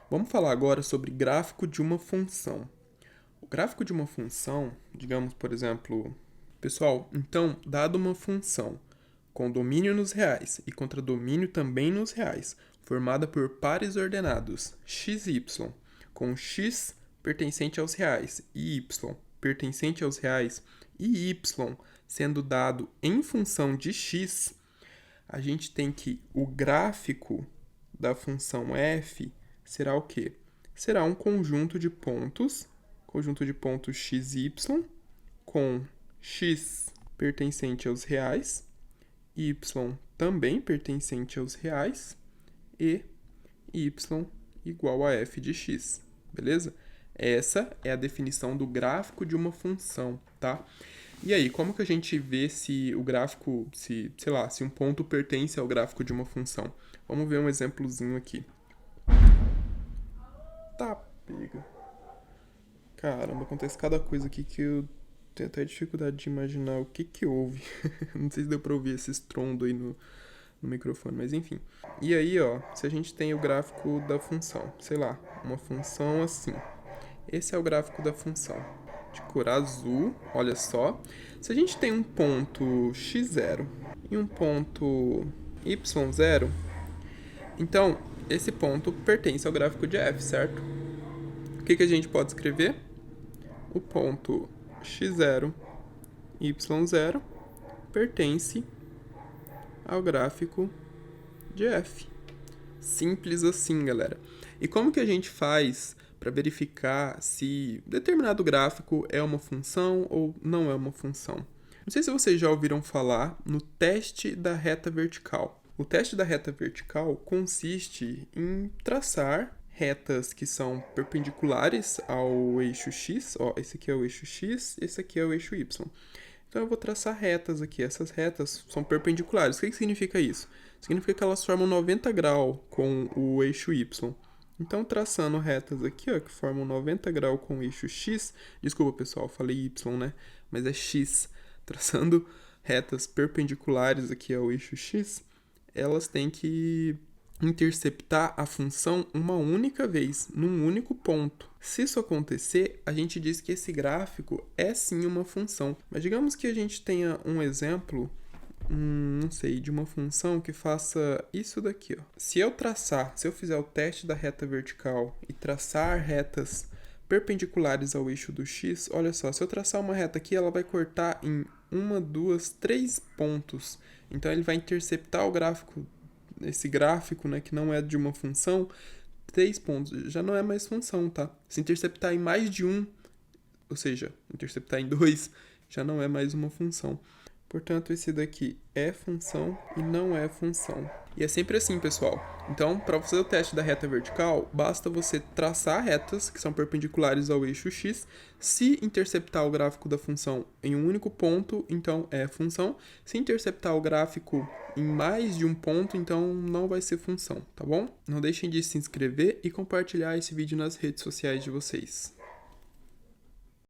Vamos falar agora sobre gráfico de uma função. O gráfico de uma função, digamos, por exemplo, pessoal, então, dado uma função com domínio nos reais e contradomínio também nos reais, formada por pares ordenados x e y, com x pertencente aos reais e y pertencente aos reais e y sendo dado em função de x, a gente tem que o gráfico da função f será o quê? Será um conjunto de pontos x e y, com x pertencente aos reais, y também pertencente aos reais, e y igual a f de x, beleza? Essa é a definição do gráfico de uma função, tá? E aí, como que a gente vê se o gráfico, se um ponto pertence ao gráfico de uma função? Vamos ver um exemplozinho aqui. Tá, pega. Caramba, acontece cada coisa aqui que eu tenho até dificuldade de imaginar o que houve. Não sei se deu pra ouvir esse estrondo aí no microfone, mas enfim. E aí, ó, se a gente tem o gráfico da função, sei lá, uma função assim. Esse é o gráfico da função. De cor azul, olha só. Se a gente tem um ponto x0 e um ponto y0, então esse ponto pertence ao gráfico de f, certo? O que a gente pode escrever? O ponto x0, y0 pertence ao gráfico de f. Simples assim, galera. E como que a gente faz para verificar se determinado gráfico é uma função ou não é uma função? Não sei se vocês já ouviram falar no teste da reta vertical. O teste da reta vertical consiste em traçar retas que são perpendiculares ao eixo x. Ó, esse aqui é o eixo x, esse aqui é o eixo y. Então eu vou traçar retas aqui. Essas retas são perpendiculares. O que significa isso? Significa que elas formam 90 graus com o eixo y. Então, traçando retas aqui, ó, que formam 90 graus com o eixo x. Desculpa, pessoal, falei y, né? Mas é x. Traçando retas perpendiculares aqui ao eixo x, elas têm que interceptar a função uma única vez, num único ponto. Se isso acontecer, a gente diz que esse gráfico é sim uma função. Mas digamos que a gente tenha um exemplo, não sei, de uma função que faça isso daqui, ó. Se eu fizer o teste da reta vertical e traçar retas perpendiculares ao eixo do x, olha só, se eu traçar uma reta aqui, ela vai cortar em 1, 2, 3 pontos. Então ele vai interceptar o gráfico, esse gráfico, né, que não é de uma função, 3 pontos, já não é mais função, tá? Se interceptar em mais de um, ou seja, interceptar em 2, já não é mais uma função. Portanto, esse daqui é função e não é função. E é sempre assim, pessoal. Então, para fazer o teste da reta vertical, basta você traçar retas que são perpendiculares ao eixo x. Se interceptar o gráfico da função em um único ponto, então é função. Se interceptar o gráfico em mais de um ponto, então não vai ser função, tá bom? Não deixem de se inscrever e compartilhar esse vídeo nas redes sociais de vocês.